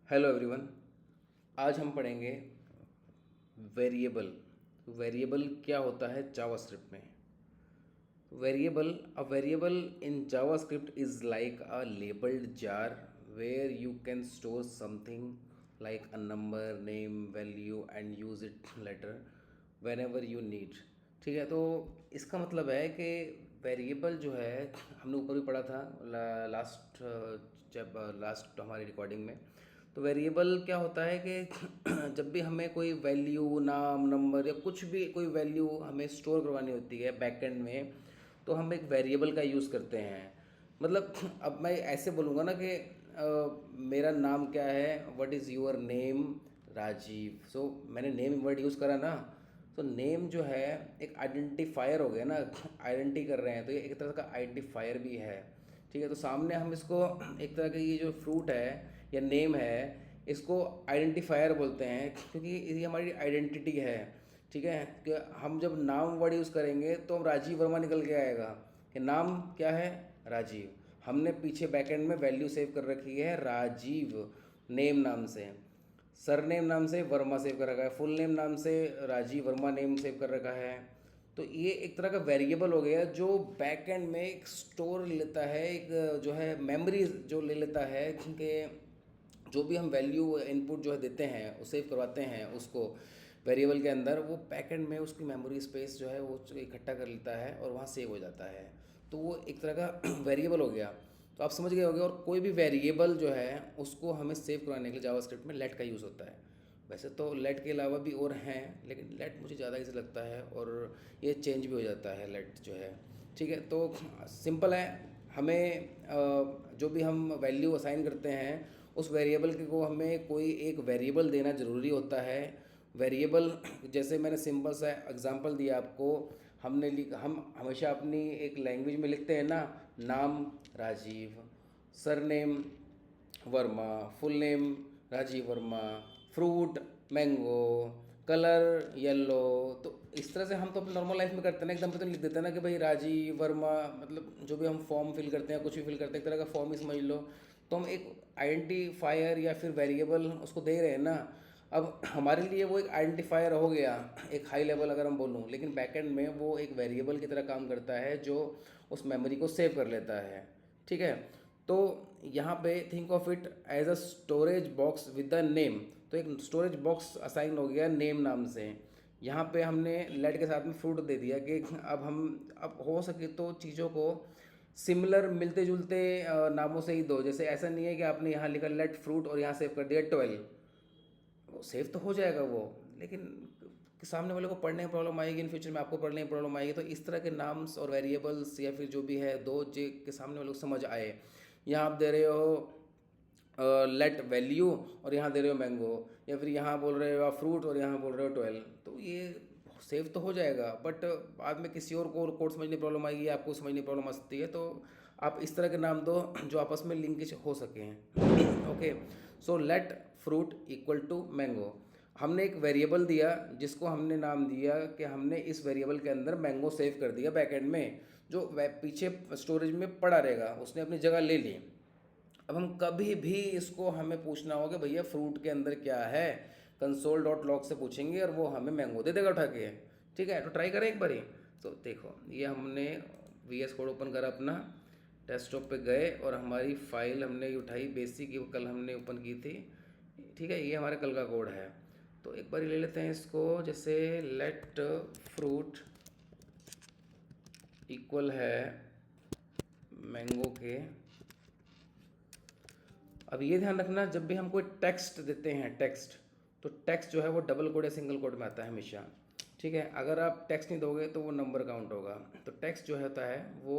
Hello everyone. आज हम पढ़ेंगे वेरिएबल। वेरिएबल क्या होता है जावास्क्रिप्ट में। Variable in JavaScript is like a labelled jar where you can store something like a number, name, value and use it later whenever you need. ठीक है, तो इसका मतलब है कि वेरिएबल जो है हमने ऊपर भी पढ़ा था लास्ट जब लास्ट हमारी रिकॉर्डिंग में। तो वेरिएबल क्या होता है कि जब भी हमें कोई वैल्यू, नाम, नंबर या कुछ भी कोई वैल्यू हमें स्टोर करवानी होती है बैकएंड में, तो हम एक वेरिएबल का यूज़ करते हैं। मतलब अब मैं ऐसे बोलूँगा ना कि मेरा नाम क्या है, what is your name, Rajiv. So मैंने नेम वर्ड यूज़ करा ना, तो नेम जो है एक आइडेंटिफायर हो गया ना। आइडेंटिटी कर रहे हैं तो ये एक तरह का आइडेंटिफायर भी है। ठीक है, तो सामने हम इसको एक तरह का, ये जो फ्रूट है या नेम है, इसको आइडेंटिफायर बोलते हैं क्योंकि ये हमारी आइडेंटिटी है। ठीक है, कि हम जब नाम वर्ड यूज़ करेंगे तो हम राजीव वर्मा निकल के आएगा कि नाम क्या है, राजीव। हमने पीछे बैकएंड में वैल्यू सेव कर रखी है राजीव नेम नाम से, सरनेम नाम से वर्मा सेव कर रखा है, फुल नेम नाम से राजीव वर्मा नेम सेव कर रखा है। तो ये एक तरह का वेरिएबल हो गया जो बैक एंड में एक स्टोर लेता है, एक जो है मेमोरी जो ले लेता है कि जो भी हम वैल्यू इनपुट जो है देते हैं, वो सेव करवाते हैं उसको वेरिएबल के अंदर, वो बैक एंड में उसकी मेमोरी स्पेस जो है वो इकट्ठा कर लेता है और वहाँ सेव हो जाता है। तो वो एक तरह का वेरिएबल हो गया। तो आप समझ गए होंगे। और कोई भी वेरिएबल जो है उसको हमें सेव करवाने के लिए जावास्क्रिप्ट में लेट का यूज़ होता है। वैसे तो लेट के अलावा भी और हैं, लेकिन लेट मुझे ज़्यादा इजी लगता है और ये चेंज भी हो जाता है लेट जो है। ठीक है, तो सिंपल है। हमें जो भी हम वैल्यू असाइन करते हैं उस वेरिएबल के को हमें कोई एक वेरिएबल देना ज़रूरी होता है। वेरिएबल जैसे मैंने सिंपल सा एग्जांपल दिया आपको, हम हमेशा अपनी एक लैंग्वेज में लिखते हैं ना, नाम Rajiv, surname Verma, full name Rajiv Verma, fruit mango, colour yellow. तो इस तरह से हम तो अपनी नॉर्मल लाइफ में करते हैं ना, एकदम पे तो लिख देते हैं ना कि भाई राजीव वर्मा, मतलब जो भी हम फॉर्म फिल करते हैं, कुछ भी फिल करते हैं, एक तरह का फॉर्म ही समझ लो। तो हम एक आइडेंटिफायर या फिर वेरिएबल उसको दे रहे हैं ना। अब हमारे लिए वो एक आइडेंटिफायर हो गया, एक हाई लेवल अगर हम बोलूँ, लेकिन बैकएंड में वो एक वेरिएबल की तरह काम करता है जो उस मेमोरी को सेव कर लेता है। ठीक है, तो यहाँ पे think of it as a storage box with the name. तो एक स्टोरेज बॉक्स असाइन हो गया नेम नाम से। यहाँ पे हमने लेट के साथ में फ्रूट दे दिया कि अब हो सके तो चीज़ों को सिमिलर मिलते जुलते नामों से ही दो। जैसे ऐसा नहीं है कि आपने यहाँ लिखा लेट फ्रूट और यहाँ सेव कर दिया 12, वो सेव तो हो जाएगा वो, लेकिन सामने वाले को पढ़ने में प्रॉब्लम आएगी, इन फ्यूचर में आपको पढ़ने में प्रॉब्लम आएगी। तो इस तरह के नाम्स और वेरिएबल्स या फिर जो भी है दो जे के सामने वाले को समझ आए। यहाँ आप दे रहे हो लेट वैल्यू और यहाँ दे रहे हो मैंगो, या फिर यहाँ बोल रहे हो आप फ्रूट और यहाँ बोल रहे हो 12, तो ये सेव तो हो जाएगा। बट बाद में किसी और को कोड समझने में प्रॉब्लम आएगी, आपको समझने में प्रॉब्लम आ सकती है। तो आप इस तरह के नाम दो जो आपस में लिंकेज हो सकें। Okay, so let fruit equal to mango. हमने एक वेरिएबल दिया जिसको हमने नाम दिया कि हमने इस वेरिएबल के अंदर मैंगो सेव कर दिया बैकएंड में, जो पीछे स्टोरेज में पड़ा रहेगा, उसने अपनी जगह ले ली। अब हम कभी भी इसको हमें पूछना होगा भैया फ्रूट के अंदर क्या है, कंसोल डॉट लॉग से पूछेंगे और वो हमें मैंगो दे देगा उठा के। ठीक है, तो ट्राई करें एक बारी। तो देखो, ये हमने वी एस कोड ओपन करा अपना, डेस्कटॉप पे गए और हमारी फाइल हमने उठाई बेसिक, ये कल हमने ओपन की थी। ठीक है, ये हमारे कल का कोड है। तो एक बार ले लेते हैं इसको, जैसे लेट फ्रूट इक्वल है मैंगो के। अब ये ध्यान रखना, जब भी हम कोई टेक्स्ट देते हैं, टेक्स्ट, तो टेक्स्ट जो है वो डबल कोड या सिंगल कोड में आता है हमेशा। ठीक है, अगर आप टेक्स्ट नहीं दोगे तो वो नंबर काउंट होगा। तो टेक्स्ट जो होता है वो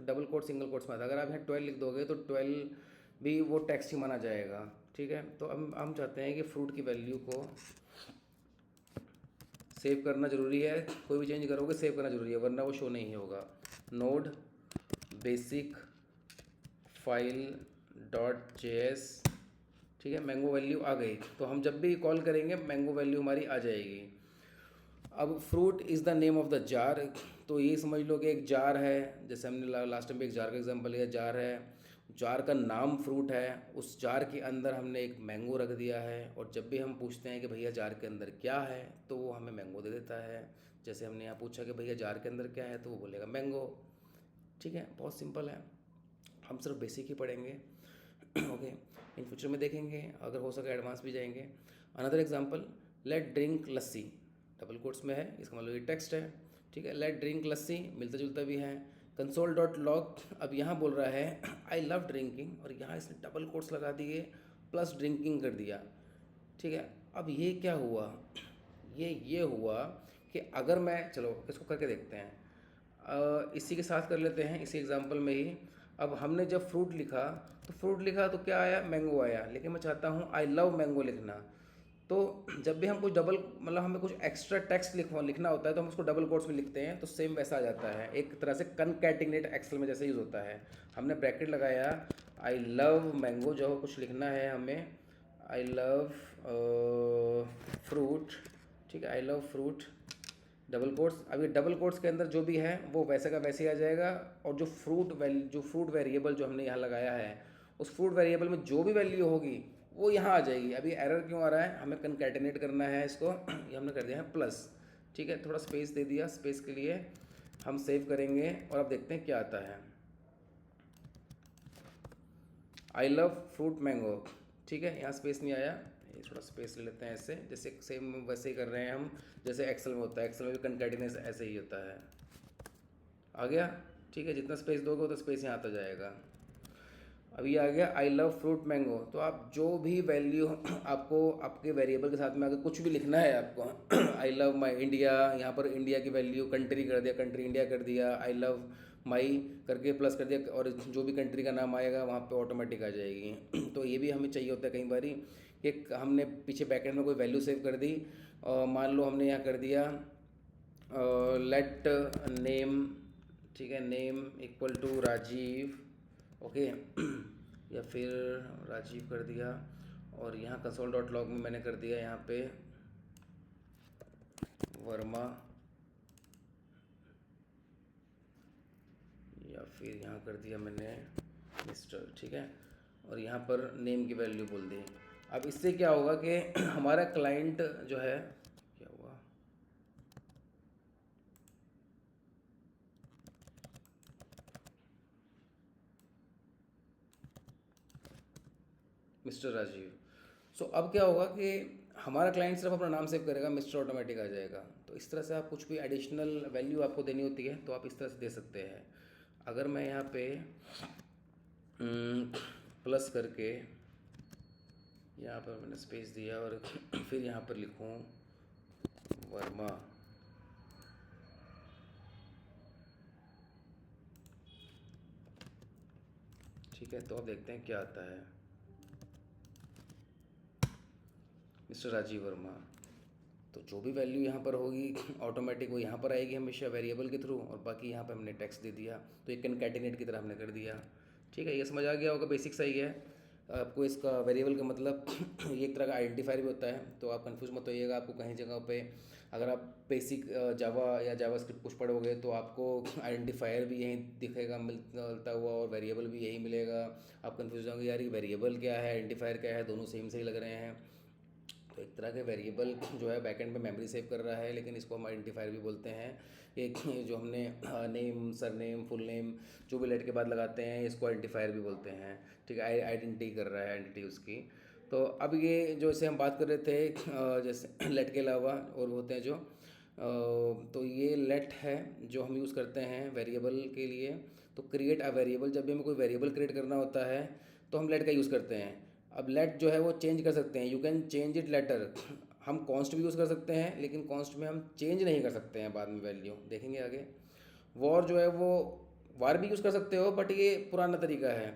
डबल कोड सिंगल कोड्स में आता है। अगर आप यहाँ 12 लिख दोगे तो 12 भी वो टेक्स्ट ही माना जाएगा। ठीक है, तो अब हम चाहते हैं कि फ्रूट की वैल्यू को सेव करना ज़रूरी है। कोई भी चेंज करोगे सेव करना ज़रूरी है, वरना वो शो नहीं होगा। Node basic file dot JS. ठीक है, मैंगो वैल्यू आ गई, तो हम जब भी कॉल करेंगे मैंगो वैल्यू हमारी आ जाएगी। अब fruit is the name of the jar, तो ये समझ लो कि एक जार है, जैसे हमने लास्ट टाइम भी एक जार का एग्जांपल लिया। जार है, जार का नाम फ्रूट है, उस जार के अंदर हमने एक मैंगो रख दिया है, और जब भी हम पूछते हैं कि भैया जार के अंदर क्या है, तो वो हमें मैंगो दे देता है। जैसे हमने यहाँ पूछा कि भैया जार के अंदर क्या है, तो वो बोलेगा मैंगो। ठीक है, बहुत सिंपल है। हम सिर्फ बेसिक ही पढ़ेंगे। ओके, इन फ्यूचर में देखेंगे, अगर हो सके एडवांस भी जाएंगे। अनदर एग्जांपल, लेट ड्रिंक लस्सी, डबल कोट्स में है, इसका मतलब ये टेक्स्ट है। ठीक है, लेट ड्रिंक लस्सी मिलता जुलता भी है। कंसोल डॉट लॉग, अब यहाँ बोल रहा है आई लव ड्रिंकिंग, और यहाँ इसने डबल कोट्स लगा दिए प्लस ड्रिंकिंग कर दिया। ठीक है, अब ये क्या हुआ, ये हुआ कि अगर मैं, चलो इसको करके देखते हैं, इसी के साथ कर लेते हैं, इसी एग्जांपल में ही। अब हमने जब फ्रूट लिखा, तो फ्रूट लिखा तो क्या आया, मैंगो आया, लेकिन मैं चाहता हूँ आई लव मैंगो लिखना। तो जब भी हम कुछ डबल, मतलब हमें कुछ एक्स्ट्रा टेक्स्ट लिखना होता है, तो हम उसको डबल कोट्स में लिखते हैं, तो सेम वैसा आ जाता है, एक तरह से कनकैटिनेट एक्सेल में जैसे यूज़ होता है। हमने ब्रैकेट लगाया, आई लव मैंगो, जो कुछ लिखना है हमें, आई लव फ्रूट। ठीक है, I love fruit, double quotes. अब ये डबल कोट्स के अंदर जो भी है वो वैसे का वैसे ही आ जाएगा, और जो फ्रूट वेरिएबल जो हमने यहाँ लगाया है, उस फ्रूट वेरिएबल में जो भी वैल्यू होगी वो यहाँ आ जाएगी। अभी एरर क्यों आ रहा है, हमें कनकैटिनेट करना है इसको। ये हमने कर दिया है प्लस। ठीक है, थोड़ा स्पेस दे दिया, स्पेस के लिए हम सेव करेंगे, और अब देखते हैं क्या आता है। I love fruit mango. ठीक है, यहाँ स्पेस नहीं आया, ये थोड़ा स्पेस ले लेते हैं ऐसे, जैसे सेम वैसे ही कर रहे हैं हम, जैसे एक्सेल में होता है, एक्सेल में भी कंकैटिनेस ऐसे ही होता है। आ गया। ठीक है, जितना स्पेस दोगे उतना स्पेस यहाँ आता जाएगा। अब ये आ गया आई लव फ्रूट मैंगो, तो आप जो भी वैल्यू आपको आपके वेरिएबल के साथ में अगर कुछ भी लिखना है आपको, आई लव माई इंडिया, यहाँ पर इंडिया की वैल्यू कंट्री कर दिया, कंट्री इंडिया कर दिया, आई लव माई करके प्लस कर दिया, और जो भी कंट्री का नाम आएगा वहाँ पे ऑटोमेटिक आ जाएगी। तो ये भी हमें चाहिए होता है कई बारी कि हमने पीछे बैकएंड में कोई वैल्यू सेव कर दी, और मान लो हमने यहाँ कर दिया लेट नेम, ठीक है, name equal to Rajiv. Okay, या फिर राजीव कर दिया, और यहाँ कंसोल डॉट लॉग में मैंने कर दिया यहाँ पे वर्मा, या फिर यहाँ कर दिया मैंने मिस्टर। ठीक है, और यहाँ पर नेम की वैल्यू बोल दी। अब इससे क्या होगा कि हमारा क्लाइंट जो है, क्या हुआ, मिस्टर राजीव। सो अब क्या होगा कि हमारा क्लाइंट सिर्फ अपना नाम सेव करेगा, मिस्टर ऑटोमेटिक आ जाएगा। तो इस तरह से आप कुछ भी एडिशनल वैल्यू आपको देनी होती है तो आप इस तरह से दे सकते हैं। अगर मैं यहाँ पे प्लस करके, यहाँ पर मैंने स्पेस दिया, और फिर यहाँ पर लिखूँ वर्मा, ठीक है, तो अब देखते हैं क्या आता है, मिस्टर राजीव वर्मा। तो जो भी वैल्यू यहाँ पर होगी ऑटोमेटिक वो यहाँ पर आएगी हमेशा वेरिएबल के थ्रू, और बाकी यहाँ पर हमने टेक्स्ट दे दिया, तो एक कनकैटिनेट की तरह हमने कर दिया। ठीक है, ये समझ आ गया होगा, बेसिक सही है आपको। इसका वेरिएबल का मतलब ये एक तरह का आइडेंटिफायर भी होता है, तो आप कंफ्यूज मत होइएगा। आपको कहीं जगह पे अगर आप बेसिक जावा या जावा स्क्रिप्ट कुछ पढ़ोगे तो आपको आइडेंटिफायर भी यहीं दिखेगा मिलता हुआ, और वेरिएबल भी यही मिलेगा। आप कंफ्यूज होंगे यार ये वेरिएबल क्या है, आइडेंटिफायर क्या है, दोनों सेम सही लग रहे हैं। तो एक तरह के वेरिएबल जो है बैकएंड में मेमोरी सेव कर रहा है, लेकिन इसको हम आइडेंटिफायर भी बोलते हैं। एक जो हमने नेम, सरनेम, फुल नेम जो भी लेट के बाद लगाते हैं, इसको आइडेंटिफायर भी बोलते हैं। ठीक है, आइडेंटिटी कर रहा है, आइडेंटिटी उसकी। तो अब ये जो जैसे हम बात कर रहे थे जैसे लेट के अलावा और होते हैं जो तो ये लेट है जो हम यूज़ करते हैं वेरिएबल के लिए। तो क्रिएट अ वेरिएबल, जब भी हमें कोई वेरिएबल क्रिएट करना होता है तो हम लेट का यूज़ करते हैं। अब लेट जो है वो चेंज कर सकते हैं, you can change it later. हम कॉन्स्ट भी यूज़ कर सकते हैं, लेकिन कॉन्स्ट में हम चेंज नहीं कर सकते हैं बाद में वैल्यू, देखेंगे आगे। वॉर जो है वो वार भी यूज़ कर सकते हो, बट ये पुराना तरीका है,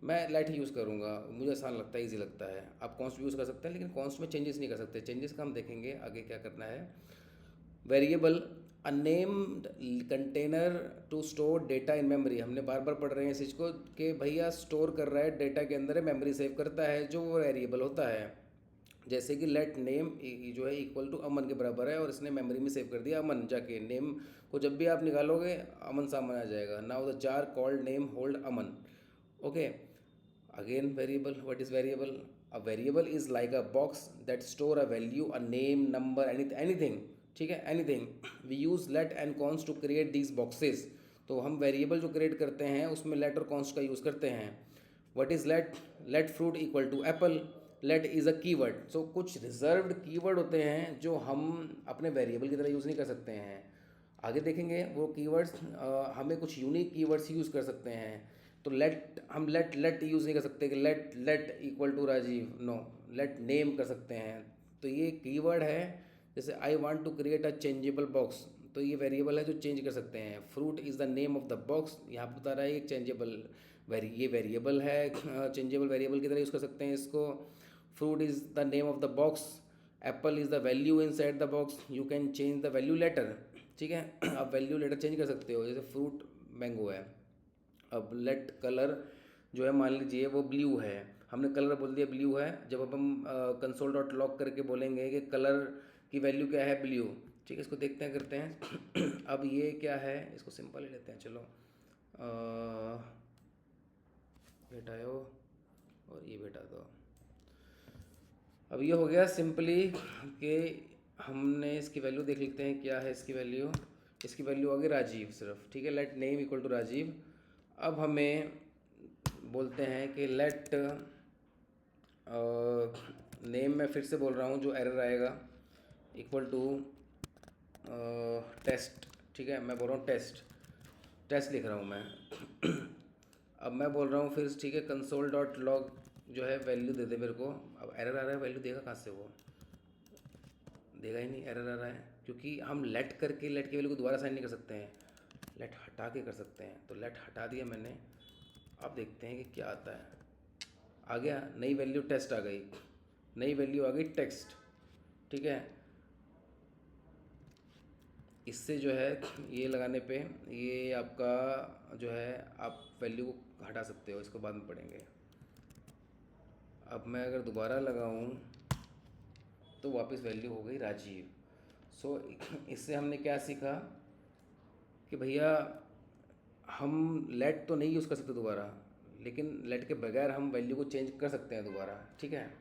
मैं लेट ही यूज़ करूँगा, मुझे आसान लगता है, ईजी लगता है। आप कॉन्स्ट भी यूज़ कर सकते हैं, लेकिन कॉन्स्ट में चेंजेस नहीं कर सकते। चेंजेस का हम देखेंगे आगे क्या करना है। Variable a named container to store data in memory, हमने बार बार पढ़ रहे हैं इस चीज़ को कि भैया स्टोर कर रहा है डेटा के अंदर, मेमोरी सेव करता है जो वो वेरिएबल होता है। जैसे कि लेट नेम जो है इक्वल टू अमन के बराबर है, और इसने मेमोरी में सेव कर दिया अमन, जाके नेम को जब भी आप निकालोगे अमन सामने आ जाएगा। Now the jar called name hold Aman. Okay, Again, variable. What is variable? A variable is like a box that store a value, a name, number, anything. ठीक है, anything. We use let and const to create these boxes. तो हम variable जो create करते हैं उसमें let और const का यूज़ करते हैं. What is let? Let fruit equal to apple. Let is a keyword. So कुछ रिजर्व्ड कीवर्ड होते हैं जो हम अपने वेरिएबल की तरह यूज़ नहीं कर सकते हैं. आगे देखेंगे वो कीवर्ड्स. हमें कुछ यूनिक कीवर्ड्स यूज़ कर सकते हैं. तो लेट, हम लेट यूज़ नहीं कर सकते कि let equal to Rajiv. No, let name कर सकते हैं. तो ये कीवर्ड है. जैसे I want to create a changeable box, तो ये वेरिएबल है जो चेंज कर सकते हैं. Fruit is the name of the box, यहाँ पर बता रहा है एक चेंजेबल ये वेरिएबल है. चेंजेबल वेरिएबल की तरह यूज़ कर सकते हैं इसको. Fruit is the name of the box. Apple is the value inside the box. You can change the value later. ठीक है, आप वैल्यू लेटर चेंज कर सकते हो. जैसे फ्रूट मैंगो है. अब लेट कलर जो है मान लीजिए वो ब्लू है, हमने कलर बोल दिया ब्लू है. जब अब हम कंसोल डॉट लॉग करके बोलेंगे कि कलर की वैल्यू क्या है, ब्लू. ठीक है, इसको देखते हैं, करते हैं. अब ये क्या है, इसको सिंपल ही लेते हैं. चलो बैठाओ और ये बैठा दो. अब ये हो गया सिंपली कि हमने इसकी वैल्यू देख लेते हैं क्या है इसकी वैल्यू. इसकी वैल्यू आ गई राजीव सिर्फ. ठीक है, let name equal to Rajiv. अब हमें बोलते हैं कि लेट नेम में फिर से बोल रहा हूँ जो एरर आएगा इक्वल टू टेस्ट. ठीक है, मैं बोल रहा हूँ टेस्ट, टेस्ट लिख रहा हूँ मैं. अब मैं बोल रहा हूँ फिर, ठीक है, कंसोल डॉट लॉग जो है वैल्यू दे दे मेरे को. अब एरर आ रहा है, वैल्यू देगा कहाँ से, वो देगा ही नहीं. एरर आ रहा है क्योंकि हम लेट करके लेट की वैल्यू को दोबारा साइन नहीं कर सकते हैं, लेट हटा के कर सकते हैं. तो लेट हटा दिया मैंने. अब देखते हैं कि क्या आता है. आ गया, नई वैल्यू टेस्ट आ गई, नई वैल्यू आ गई टेक्स्ट. ठीक है, इससे जो है ये लगाने पे ये आपका जो है आप वैल्यू को हटा सकते हो, इसको बाद में पढ़ेंगे. अब मैं अगर दोबारा लगाऊं तो वापस वैल्यू हो गई राजीव. सो इससे हमने क्या सीखा कि भैया हम लेट तो नहीं यूज़ कर सकते दोबारा, लेकिन लेट के बगैर हम वैल्यू को चेंज कर सकते हैं दोबारा. ठीक है,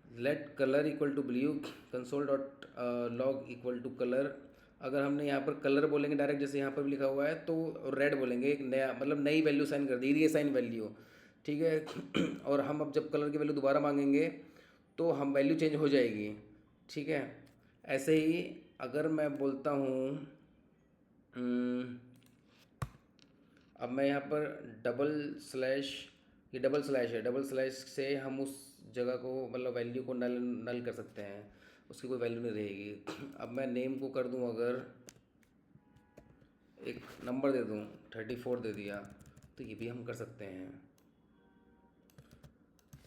let colour equal to blue. Console dot log equal to colour. अगर हमने यहाँ पर कलर बोलेंगे डायरेक्ट, जैसे यहाँ पर भी लिखा हुआ है, तो रेड बोलेंगे. एक नया मतलब नई वैल्यू साइन कर दी, रीअसाइन वैल्यू. ठीक है. और हम अब जब कलर की वैल्यू दोबारा मांगेंगे तो हम वैल्यू चेंज हो जाएगी. ठीक है, ऐसे ही अगर मैं बोलता हूँ अब मैं यहाँ पर डबल स्लैश, ये डबल स्लैश है, डबल स्लैश से हम उस जगह को मतलब वैल्यू को नल नल कर सकते हैं, उसकी कोई वैल्यू नहीं रहेगी. अब मैं नेम को कर दूँ, अगर एक नंबर दे दूँ 34 दे दिया, तो ये भी हम कर सकते हैं.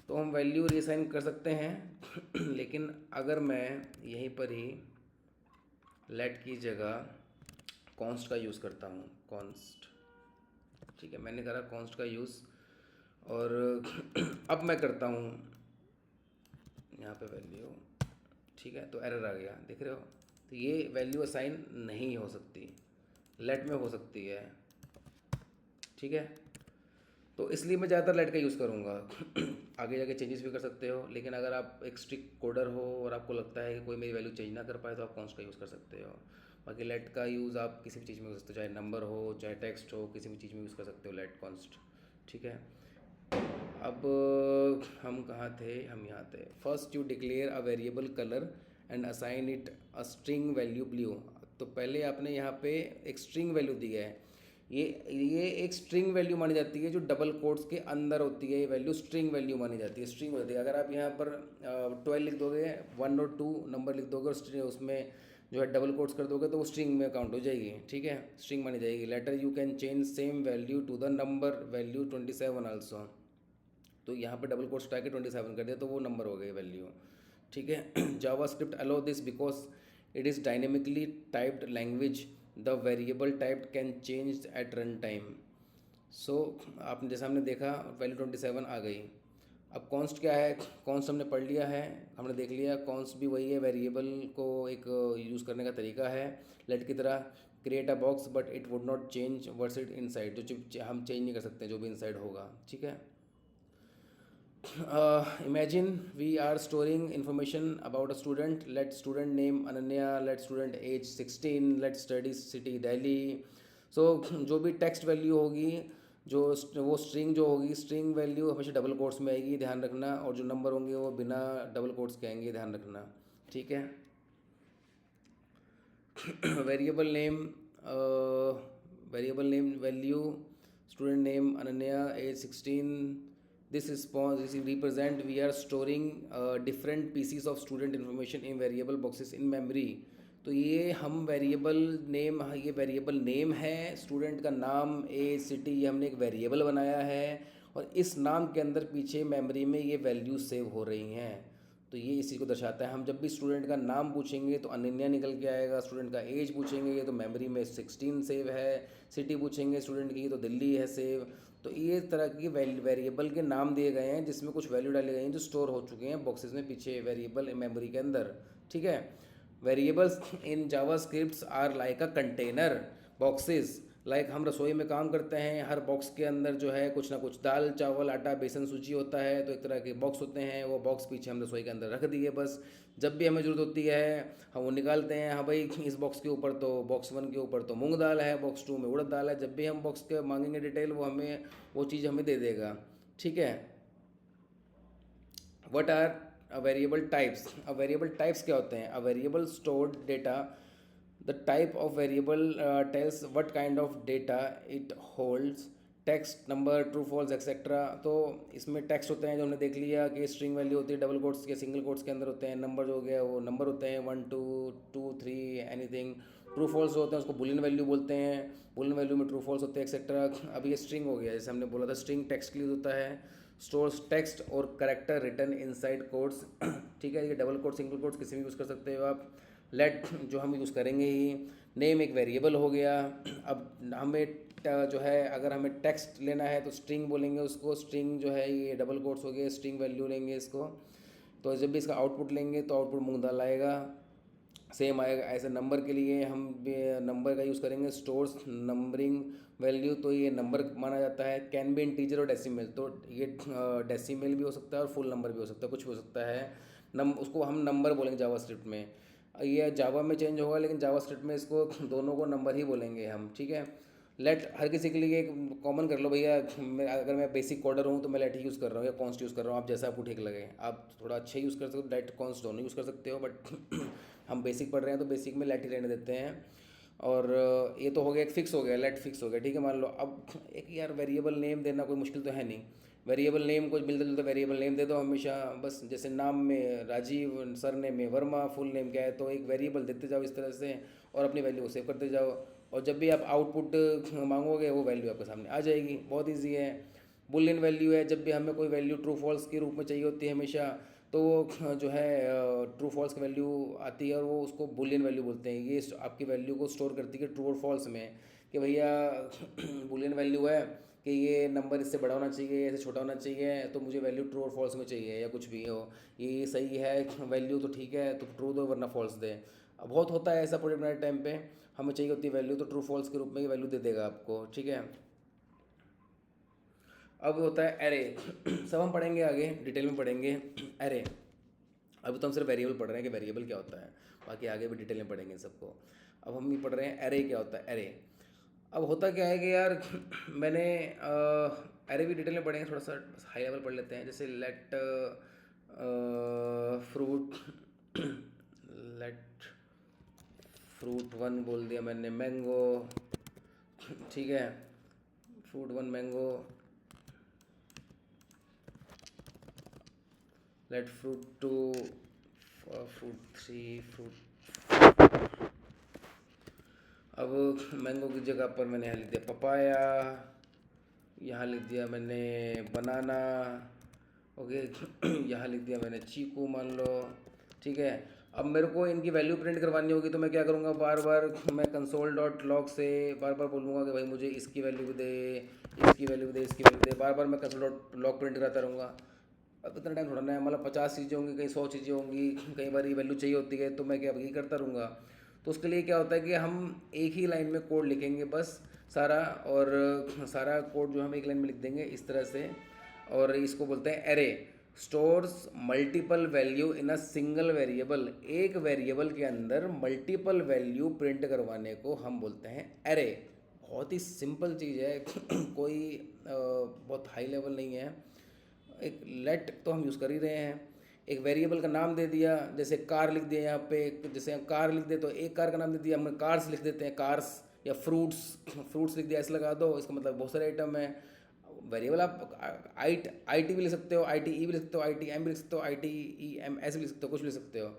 तो हम वैल्यू रीअसाइन कर सकते हैं. लेकिन अगर मैं यहीं पर ही लेट की जगह कॉन्स्ट का यूज़ करता हूँ, कॉन्स्ट. ठीक है, मैंने करा कॉन्स्ट का यूज़. और अब मैं करता हूँ यहाँ पे वैल्यू. ठीक है, तो एरर आ गया, देख रहे हो. तो ये वैल्यू असाइन नहीं हो सकती, लेट में हो सकती है. ठीक है, तो इसलिए मैं ज़्यादातर लेट का यूज़ करूँगा. आगे जाके चेंजेस भी कर सकते हो, लेकिन अगर आप एक स्ट्रिक्ट कोडर हो और आपको लगता है कि कोई मेरी वैल्यू चेंज ना कर पाए, तो आप कॉन्स्ट का यूज़ कर सकते हो. बाकी लेट का यूज़ आप किसी भी चीज़ में कर सकते हो, चाहे नंबर हो चाहे टेक्स्ट हो, किसी भी चीज़ में यूज़ कर सकते हो लेट कॉन्स्ट. ठीक है, अब हम कहाँ थे, हम यहाँ थे. First you declare a variable colour and assign it a string value blue. तो पहले आपने यहाँ पे एक स्ट्रिंग वैल्यू दिया है. ये एक स्ट्रिंग वैल्यू मानी जाती है जो डबल कोट्स के अंदर होती है. ये वैल्यू स्ट्रिंग वैल्यू मानी जाती है, स्ट्रिंग होती है. अगर आप यहाँ पर 12 लिख दोगे, 1 और 2 नंबर लिख दोगे और स्ट्रिंग उसमें जो है डबल कोट्स कर दोगे, तो वो स्ट्रिंग में काउंट हो जाएगी. ठीक है, स्ट्रिंग मानी जाएगी. Later you can change same value to the number value 27 also. तो यहाँ पर डबल कोट्स हटा के 27 कर दिया, तो वो नंबर हो गई वैल्यू. ठीक है. JavaScript allow this because it is dynamically typed language. The variable type can change at run time. So आपने जैसा हमने देखा वैल्यू 27 आ गई. अब कॉन्स्ट क्या है, कॉन्स्ट हमने पढ़ लिया है, हमने देख लिया. कॉन्स्ट भी वही है, वेरिएबल को एक यूज़ करने का तरीका है लेट की तरह. Create a box but it would not change what's it inside, जो चीज हम चेंज नहीं कर सकते जो भी इनसाइड होगा, ठीक है। Imagine we are storing information about a student. Let student name Ananya, let student age 16, let study city Delhi. So जो भी टेक्स्ट वैल्यू होगी, जो वो स्ट्रिंग जो होगी, स्ट्रिंग वैल्यू हमेशा डबल कोट्स में आएगी, ध्यान रखना। और जो नंबर होंगे वो बिना डबल कोट्स के आएंगे, ध्यान रखना, ठीक है। Variable name, variable name value, student name Ananya, age 16. This response, this represent we are storing different pieces of student information in variable boxes in memory. तो ये हम वेरिएबल नेम, ये वेरिएबल नेम है, स्टूडेंट का नाम, as, city, ये हमने एक वेरिएबल बनाया है और इस नाम के अंदर पीछे मेमोरी में ये वैल्यूज सेव हो रही हैं। तो ये इसी को दर्शाता है। हम जब भी स्टूडेंट का नाम पूछेंगे तो अनन्या निकल के आएगा, स्टूडेंट का एज पूछेंगे तो मेमोरी में 16 सेव है, सिटी पूछेंगे स्टूडेंट की तो दिल्ली है सेव। तो ये तरह की वेरिएबल के नाम दिए गए हैं जिसमें कुछ वैल्यू डाले गए हैं जो स्टोर हो चुके हैं बॉक्सेस में पीछे वेरिएबल मेमोरी के अंदर, ठीक है। Variables in JavaScript are like a container boxes. Like हम रसोई में काम करते हैं, हर बॉक्स के अंदर जो है कुछ ना कुछ दाल चावल आटा बेसन सूजी होता है, तो एक तरह के बॉक्स होते हैं, वो बॉक्स पीछे हम रसोई के अंदर रख दिए। बस जब भी हमें ज़रूरत होती है हम वो निकालते हैं, हाँ भाई इस बॉक्स के ऊपर तो बॉक्स 1 के ऊपर तो मूंग दाल है, बॉक्स 2 में उड़द दाल है। जब भी हम बॉक्स के मांगेंगे डिटेल वो हमें वो चीज़ हमें दे देगा, ठीक है। What are a variable types, a variable types क्या होते हैं? A variable stored data, the type of variable tells what kind of data it holds, text, number, true false etcetera. तो इसमें टेक्स्ट होते हैं जो हमने देख लिया कि स्ट्रिंग वैल्यू होती है, डबल कोट्स या सिंगल कोट्स के अंदर होते हैं। नंबर जो हो गया वो नंबर होते हैं 1 2 2 3 एनीथिंग। ट्रू फॉल्स होते हैं उसको बुलियन वैल्यू बोलते हैं, बुलियन वैल्यू में ट्रू फॉल्स होते हैं एक्सेट्रा। अब ये स्ट्रिंग हो गया, जैसे हमने बोला था स्ट्रिंग टेक्स्ट के लिए होता है, स्टोर्स टेक्स्ट और करेक्टर रिटर्न इनसाइड कोड्स, ठीक है। ये डबल कोट सिंगल कोट्स किसी भी यूज़ कर सकते हो आप। लेट जो हम यूज़ करेंगे ही, नेम एक वेरिएबल हो गया। अब हमें जो है अगर हमें टेक्स्ट लेना है तो स्ट्रिंग बोलेंगे उसको, स्ट्रिंग जो है ये डबल कोट्स हो गए, स्ट्रिंग वैल्यू लेंगे इसको। तो जब भी इसका आउटपुट लेंगे तो आउटपुट मूंग दाल आएगा, सेम आएगा। ऐसे नंबर के लिए हम नंबर का यूज़ करेंगे, स्टोर्स नंबरिंग वैल्यू, तो ये नंबर माना जाता है। कैन बी इंटीजर और डेसिमल, तो ये डेसिमल भी हो सकता है और फुल नंबर भी हो सकता है, कुछ भी हो सकता है। उसको हम नंबर बोलेंगे जावा स्क्रिप्ट में। ये जावा में चेंज होगा लेकिन जावा स्क्रिप्ट में इसको दोनों को नंबर ही बोलेंगे हम, ठीक है। लेट हर किसी के लिए एक कॉमन कर लो भैया, अगर मैं बेसिक कोडर हूँ तो मैं लेट ही यूज़ कर रहा हूँ या कॉन्स्ट यूज़ कर रहा हूँ, आप जैसा आपको ठीक लगे। आप थोड़ा अच्छा यूज़ कर सकते हो, लेट कॉन्स्ट दोनों यूज़ कर सकते हो, बट हम बेसिक पढ़ रहे हैं तो बेसिक में लेट ही रहने देते हैं। और ये तो हो गया, एक फिक्स हो गया, लेट फिक्स हो गया, ठीक है। मान लो अब एक यार वेरिएबल नेम देना कोई मुश्किल तो है नहीं। वेरिएबल नेम को मिलता जुलता वेरिएबल नेम दे दो हमेशा, बस जैसे नाम में राजीव, सर नेम में वर्मा, फुल नेम क्या है, तो एक वेरिएबल देते जाओ इस तरह से और अपनी वैल्यू को सेव करते जाओ। और जब भी आप आउटपुट मांगोगे वो वैल्यू आपके सामने आ जाएगी, बहुत ईजी है। बुलियन वैल्यू है, जब भी हमें कोई वैल्यू ट्रू फॉल्स के रूप में चाहिए होती है हमेशा, तो वो जो है ट्रू फॉल्स की वैल्यू आती है और वो उसको बुलियन वैल्यू बोलते हैं। ये आपकी वैल्यू को स्टोर करती है ट्रू और फॉल्स में, कि भैया बुलियन वैल्यू है कि ये नंबर इससे बड़ा होना चाहिए, ऐसे छोटा होना चाहिए, तो मुझे वैल्यू ट्रू और फॉल्स में चाहिए या कुछ भी हो। ये सही है वैल्यू तो ठीक है, तो ट्रू दो वरना फॉल्स दे। अब बहुत होता है ऐसा प्रोजेक्ट बनाने टाइम पे, हमें चाहिए होती है वैल्यू तो ट्रू फॉल्स के रूप में ये वैल्यू दे देगा आपको, ठीक है। अब होता है एरे सब हम पढ़ेंगे आगे डिटेल में पढ़ेंगे एरे। अभी तो हम सिर्फ वेरिएबल पढ़ रहे हैं कि वेरिएबल क्या होता है, बाकी आगे भी डिटेल में पढ़ेंगे सबको। अब हम ये पढ़ रहे हैं एरे क्या होता है, एरे। अब होता क्या है कि यार मैंने एरे भी डिटेल में पढ़ेंगे, थोड़ा सा हाई लेवल पढ़ लेते हैं। जैसे लेट फ्रूट लेट फ्रूट 1 बोल दिया मैंने, मैंगो, ठीक है। Fruit 1 mango, let fruit 2 fruit 3 fruit. अब मैंगो की जगह पर मैंने यहाँ लिख दिया पपाया, यहाँ लिख दिया मैंने बनाना, ओके। यहाँ लिख दिया मैंने चीकू मान लो, ठीक है। अब मेरे को इनकी वैल्यू प्रिंट करवानी होगी तो मैं क्या करूँगा, बार बार मैं कंसोल डॉट लॉग से बार बार बोलूँगा कि भाई मुझे इसकी वैल्यू भी दे, इसकी वैल्यू दे, इसकी वैल्यू दे, बार बार मैं कंसोल डॉट लॉग प्रिंट कराता रहूँगा। अब इतना टाइम थोड़ा ना है, मतलब 50 चीज़ें होंगी, कहीं 100 चीज़ें होंगी, कई बार ये वैल्यू चाहिए होती है तो मैं क्या ये करता रहूँगा। तो उसके लिए क्या होता है कि हम एक ही लाइन में कोड लिखेंगे बस सारा, और सारा कोड जो हम एक लाइन में लिख देंगे इस तरह से। और इसको बोलते हैं array. Stores multiple value in a single variable. एक वेरिएबल के अंदर मल्टीपल वैल्यू प्रिंट करवाने को हम बोलते हैं एरे। बहुत ही सिंपल चीज़ है कोई बहुत हाई लेवल नहीं है। एक लेट तो हम यूज़ कर ही रहे हैं। एक वेरिएबल का नाम दे दिया, जैसे कार लिख दिया यहाँ पे, जैसे हम कार लिख दे तो एक कार का नाम दे दिया, हम कार्स लिख देते हैं कार्स, या फ्रूट्स फ्रूट्स लिख दिया ऐसे लगा दो, इसका मतलब बहुत सारे आइटम है। वेरिएबल आप आई टी भी लिख सकते हो, आई टी ई भी लिख सकते हो, आई टी एम भी लिख सकते हो, आई टी ई एम ऐसे भी लिख सकते हो, कुछ भी लिख सकते हो।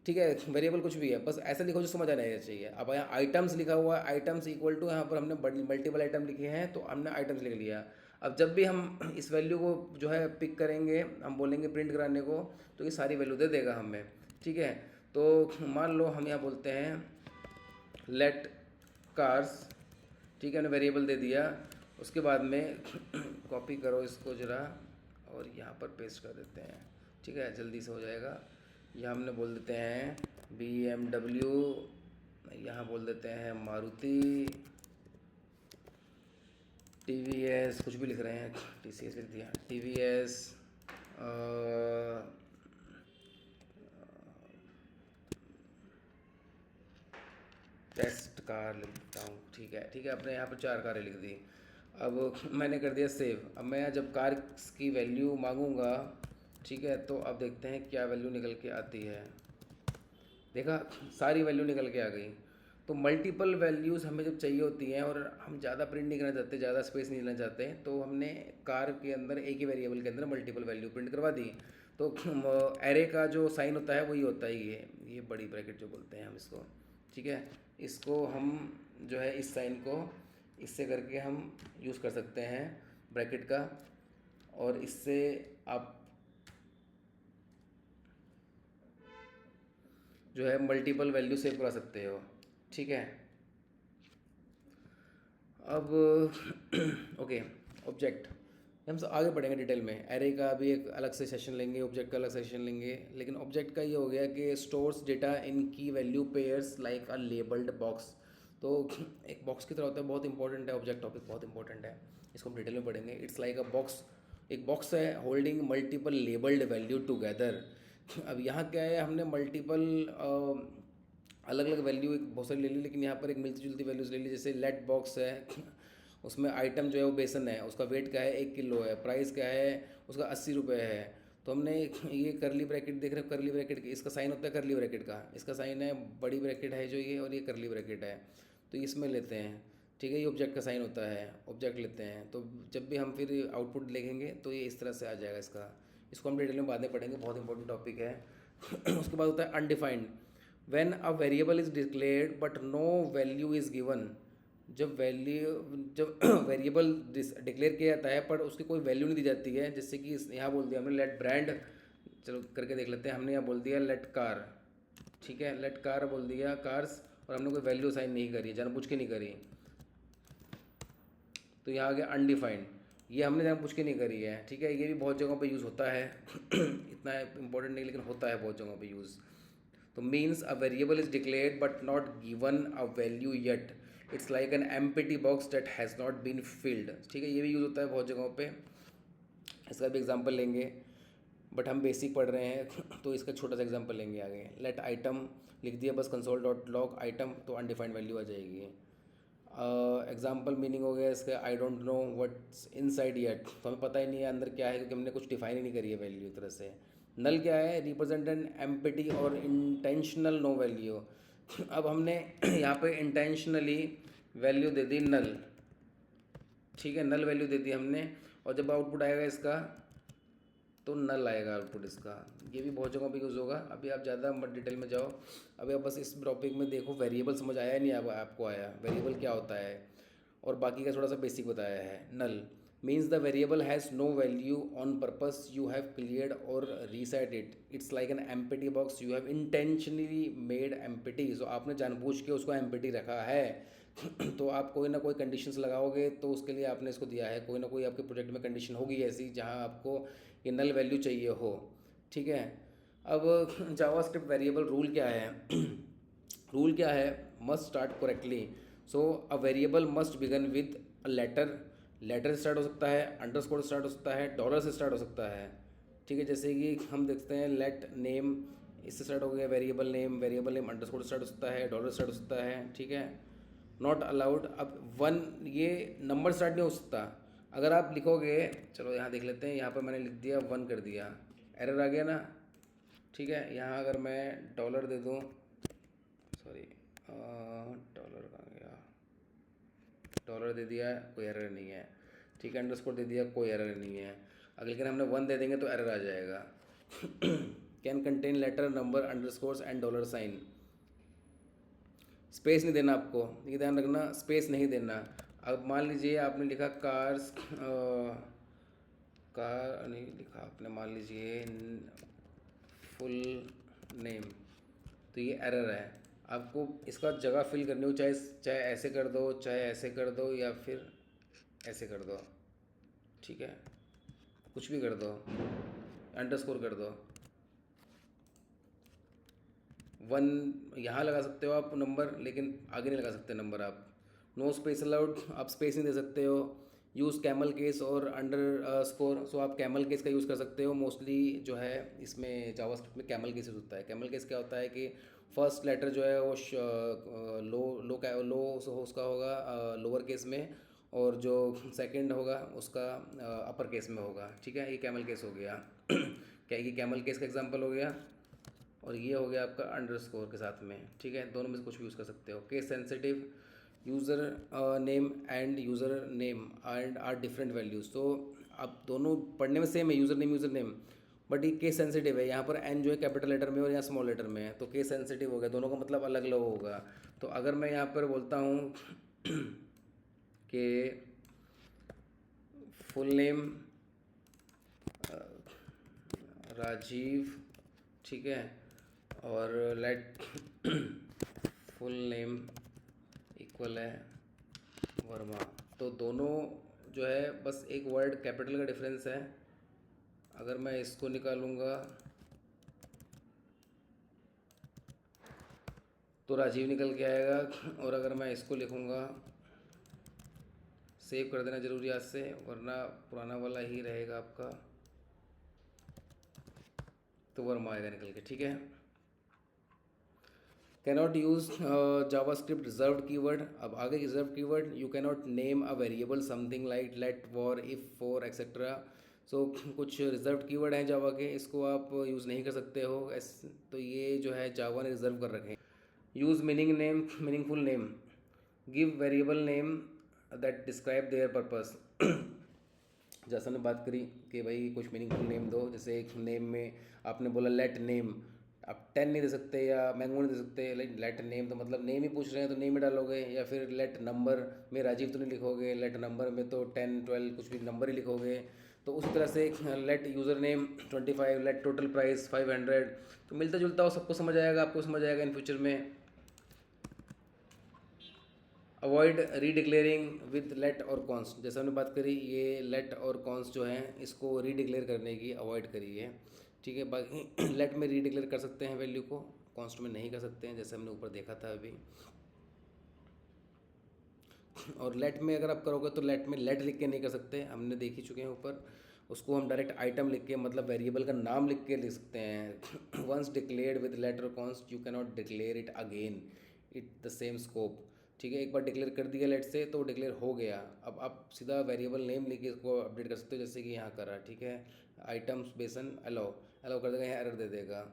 ठीक है, वेरिएबल कुछ भी है, बस ऐसा लिखो जो समझ आना चाहिए। अब यहाँ आइटम्स लिखा हुआ है, आइटम्स इक्वल टू, यहाँ पर हमने मल्टीपल आइटम लिखे हैं तो हमने आइटम्स लिख लिया। अब जब भी हम इस वैल्यू को जो है पिक करेंगे, हम बोलेंगे प्रिंट कराने को, तो ये सारी वैल्यू दे देगा हमें। ठीक है, तो मान लो हम यहाँ बोलते हैं लेट कार्स। ठीक है, हमने वेरिएबल दे दिया। उसके बाद में कॉपी करो इसको ज़रा और यहाँ पर पेस्ट कर देते हैं। ठीक है, जल्दी से हो जाएगा। यहाँ हमने बोल देते हैं BMW, यहाँ बोल देते हैं मारुति, TVS, कुछ भी लिख रहे हैं, TCS लिख दिया, TVS, टेस्ट कार लिखता हूँ। ठीक है, ठीक है, अपने यहाँ पर 4 कारें लिख दी। अब मैंने कर दिया सेव। अब मैं यहाँ जब कार की वैल्यू मांगूंगा, ठीक है, तो अब देखते हैं क्या वैल्यू निकल के आती है। देखा, सारी वैल्यू निकल के आ गई। तो मल्टीपल वैल्यूज़ हमें जब चाहिए होती हैं और हम ज़्यादा प्रिंट नहीं करना चाहते, ज़्यादा स्पेस नहीं लेना चाहते, तो हमने कार के अंदर एक ही वेरिएबल के अंदर मल्टीपल वैल्यू प्रिंट करवा दी। तो एरे का जो साइन होता है वही होता है ये बड़ी ब्रैकेट जो बोलते हैं हम इसको। ठीक है, इसको हम जो है इस साइन को इससे करके हम यूज़ कर सकते हैं ब्रैकेट का, और इससे आप जो है मल्टीपल वैल्यू सेव करा सकते हो। ठीक है, अब ओके, ऑब्जेक्ट हम सब आगे बढ़ेंगे डिटेल में। एरे का भी एक अलग से सेशन लेंगे, ऑब्जेक्ट का अलग सेशन लेंगे, लेकिन ऑब्जेक्ट का ये हो गया कि स्टोर्स डेटा इन की value pairs like a labelled box. तो एक बॉक्स की तरह होता है, बहुत इंपॉर्टेंट है ऑब्जेक्ट टॉपिक, बहुत इंपॉर्टेंट है, इसको हम डिटेल में पढ़ेंगे। इट्स लाइक अ बॉक्स, एक बॉक्स है holding multiple labelled value together. अब यहाँ क्या है, हमने मल्टीपल अलग अलग वैल्यू एक बहुत सारी ले ली, लेकिन यहाँ पर एक मिलती जुलती वैल्यूज़ ले ली। जैसे लेट बॉक्स है, उसमें आइटम जो है वो बेसन है, उसका वेट क्या है 1 किलो है, प्राइस क्या है उसका 80 रुपये है। तो हमने ये करली ब्रैकेट देख रहे हो, करली ब्रैकेट इसका साइन होता है करली ब्रैकेट का, इसका साइन है बड़ी ब्रैकेट है जो ये, और ये करली ब्रैकेट है, तो इसमें लेते हैं। ठीक है, ये ऑब्जेक्ट का साइन होता है, ऑब्जेक्ट लेते हैं। तो जब भी हम फिर आउटपुट लिखेंगे तो ये इस तरह से आ जाएगा इसका। इसको हम डिटेल में बाद में पढ़ेंगे, बहुत इंपॉर्टेंट टॉपिक है। उसके बाद होता है undefined. When a variable is declared but no value is given. जब वेरिएबल डिक्लेयर किया जाता है पर उसकी कोई वैल्यू नहीं दी जाती है, जैसे कि यहाँ बोल दिया हमने लेट ब्रांड, चलो करके देख लेते हैं। हमने यहाँ बोल दिया लेट कार, ठीक है, लेट कार बोल दिया कार्स, और हमने कोई वैल्यू साइन नहीं करी, जानबूझ के नहीं करी, तो यहाँ आ गया अनडिफाइंड। ये हमने जानबूझ के नहीं करी है। ठीक है, ये भी बहुत जगहों पे यूज़ होता है इतना इंपॉर्टेंट नहीं, लेकिन होता है बहुत जगहों पे यूज़। तो means a variable is declared but not given a value yet, it's like an empty box that has not been filled. ठीक है, ये भी यूज़ होता है बहुत जगहों पे, इसका भी एग्जांपल लेंगे, बट हम बेसिक पढ़ रहे हैं तो इसका छोटा सा एग्जांपल लेंगे आगे। लेट आइटम लिख दिया बस कंसोल डॉट लॉग आइटम, तो अनडिफाइंड वैल्यू आ जाएगी। एग्जाम्पल मीनिंग हो गया इसका, I don't know what's inside yet, तो हमें पता ही नहीं है अंदर क्या है, क्योंकि हमने कुछ डिफाइन ही नहीं करी है वैल्यू एक तरह से। नल क्या है, रिप्रेजेंट एन एम्प्टी और इंटेंशनल नो वैल्यू। अब हमने यहाँ पे इंटेंशनली वैल्यू दे दी नल। ठीक है, नल वैल्यू दे दी हमने, और जब आउटपुट आएगा इसका तो नल आएगा आउटपुट इसका। ये भी बहुत जगहों पे यूज़ होगा, अभी आप ज़्यादा मत डिटेल में जाओ, अभी आप बस इस टॉपिक में देखो वेरिएबल समझ आया नहीं, अब आपको आया वेरिएबल क्या होता है, और बाकी का थोड़ा सा बेसिक बताया है। Null means the variable has no value on purpose you have cleared और reset it, it's like an empty box you have intentionally made empty. So आपने जानबूझ के उसको एम्प्टी रखा है तो आप कोई ना कोई कंडीशंस लगाओगे, तो उसके लिए आपने इसको दिया है, कोई ना कोई आपके प्रोजेक्ट में कंडीशन होगी ऐसी जहाँ आपको ये नल वैल्यू चाहिए हो। ठीक है, अब जावास्क्रिप्ट वेरिएबल रूल क्या है रूल क्या है, must start correctly. So a variable must begin with a letter, letter से स्टार्ट हो सकता है, अंडरस्कोर से स्टार्ट हो सकता है, डॉलर से स्टार्ट हो सकता है। ठीक है, जैसे कि हम देखते हैं लेट नेम, इससे स्टार्ट हो गया variable name, variable name underscore से स्टार्ट हो सकता है, डॉलर से स्टार्ट हो सकता है। ठीक है, नॉट अलाउड। अब वन, ये नंबर स्टार्ट नहीं हो सकता। अगर आप लिखोगे, चलो यहाँ देख लेते हैं, यहाँ पर मैंने लिख दिया वन कर दिया, एरर आ गया ना। ठीक है, यहाँ अगर मैं डॉलर दे दूँ, सॉरी डॉलर कहाँ गया, डॉलर दे दिया, कोई एरर नहीं है। ठीक है, अंडरस्कोर दे दिया, कोई एरर नहीं है। अगर लेकिन हमने वन दे देंगे तो एरर आ जाएगा। Can contain letter number underscores and dollar sign. Space नहीं देना आपको, ये ध्यान रखना, स्पेस नहीं देना। अब मान लीजिए आपने लिखा कार्स, कार नहीं लिखा आपने, मान लीजिए फुल नेम, तो ये एरर है। आपको इसका जगह फिल करनी हो, चाहे चाहे ऐसे कर दो, चाहे ऐसे कर दो, या फिर ऐसे कर दो। ठीक है, कुछ भी कर दो, अंडरस्कोर कर दो। वन यहाँ लगा सकते हो आप नंबर, लेकिन आगे नहीं लगा सकते नंबर आप। नो स्पेस अलाउड, आप स्पेस नहीं दे सकते हो। यूज़ कैमल केस और अंडर स्कोर, सो आप कैमल केस का यूज़ कर सकते हो। मोस्टली जो है इसमें जावास्क्रिप्ट में कैमल केस होता है। कैमल केस क्या होता है कि फर्स्ट लेटर जो है वो लो लो लो उसका होगा लोअर केस में, और जो सेकंड होगा उसका अपर केस में होगा। ठीक है, ये कैमल केस हो गया। क्या ये कैमल केस का एग्जांपल हो गया, और ये हो गया आपका अंडरस्कोर के साथ में। ठीक है, दोनों में से कुछ भी यूज़ कर सकते हो। Case sensitive, user name and user name and are different values. तो अब दोनों पढ़ने में सेम है, यूज़र नेम, बट ये केस सेंसिटिव है। यहाँ पर एन जो है कैपिटल लेटर में और यहाँ स्मॉल लेटर में है, तो केस सेंसिटिव हो गया, दोनों का मतलब अलग अलग होगा। तो अगर मैं यहाँ पर बोलता हूँ कि फुल नेम राजीव, ठीक है, और लेट फुल नेम इक्वल है वर्मा, तो दोनों जो है बस एक वर्ड कैपिटल का डिफरेंस है। अगर मैं इसको निकालूंगा तो राजीव निकल के आएगा, और अगर मैं इसको लिखूंगा, सेव कर देना जरूरी आज से, वरना पुराना वाला ही रहेगा आपका, तो वर्मा आएगा निकल के। ठीक है, cannot use JavaScript reserved keyword. अब आगे reserve keyword, you cannot name a variable something like let, for, if, for, etcetera. So कुछ रिजर्व कीवर्ड हैं जावा के, इसको आप यूज़ नहीं कर सकते हो। तो ये जो है जावा ने रिजर्व कर रखे हैं। Use meaning name, meaningful name, give variable name that describe their purpose. जैसा हमने बात करी कि भाई कुछ मीनिंगफुल नेम दो, जैसे एक नेम में आपने बोला लेट नेम, आप 10 नहीं दे सकते या मैंगो नहीं दे सकते, लेट नेम तो मतलब नेम ही पूछ रहे हैं तो नेम ही डालोगे, या फिर लेट नंबर में राजीव तो नहीं लिखोगे, लेट नंबर में तो 10 12 कुछ भी नंबर ही लिखोगे। तो उसी तरह से let user name 25, let total price 500, तो मिलता जुलता हो, सबको समझ आएगा, आपको समझ आएगा इन फ्यूचर में। अवॉइड रीडिक्लेयरिंग विद लेट और कॉन्स, जैसे हमने बात करी, ये लेट और कॉन्स जो हैं इसको रीडिक्लेयर करने की अवॉइड करिए। ठीक है, बाकी लेट में रीडिक्लेयर कर सकते हैं वैल्यू को, कॉन्स्ट में नहीं कर सकते हैं, जैसे हमने ऊपर देखा था अभी। और लेट में अगर आप करोगे तो लेट में लेट लिख के नहीं कर सकते, हमने देख ही चुके हैं ऊपर। उसको हम डायरेक्ट आइटम लिख के, मतलब वेरिएबल का नाम लिख के लिख सकते हैं। वंस डिक्लेयर्ड विद लेट और const you can not declare it again it the same scope. ठीक है, एक बार डिक्लेयर कर दिया लेट से तो डिक्लेयर हो गया, अब आप सीधा वेरिएबल नेम लिख के इसको अपडेट कर सकते हो, जैसे कि यहाँ करा। ठीक है, आइटम्स बेसन अलाउ, अलाउ कर देगा, यहाँ एरर दे देगा।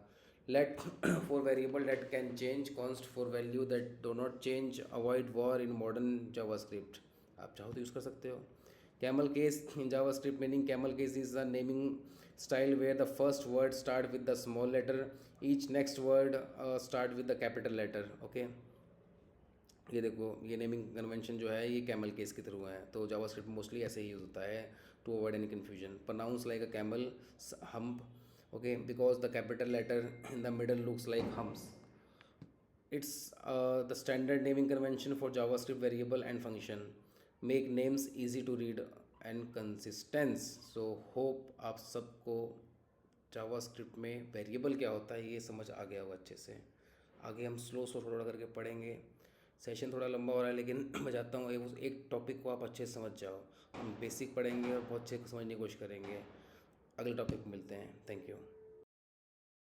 let for variable that can change, const for value that do not change, avoid war in modern javascript, आप चाहो तो यूज़ कर सकते हो। camel case in javascript, meaning camel case is a naming style where the first word start with the small letter, each next word start with the capital letter। okay, ये देखो, ये naming convention जो है ये camel case के through है, तो JavaScript mostly ऐसे ही यूज़ होता है to avoid any confusion. Pronounce like a camel hump, okay, because the capital letter in the middle looks like humps. It's the standard naming convention for JavaScript variable and function, make names easy to read and consistence. So hope आप सबको JavaScript में variable क्या होता है ये समझ आ गया होगा अच्छे से। आगे हम स्लो स्लो थोड़ा थोड़ा करके पढ़ेंगे। सेशन थोड़ा लंबा हो रहा है लेकिन मैं चाहता हूँ एक टॉपिक को आप अच्छे से समझ जाओ। हम बेसिक पढ़ेंगे और बहुत अच्छे से समझने की कोशिश करेंगे। अगले टॉपिक में मिलते हैं। Thank you.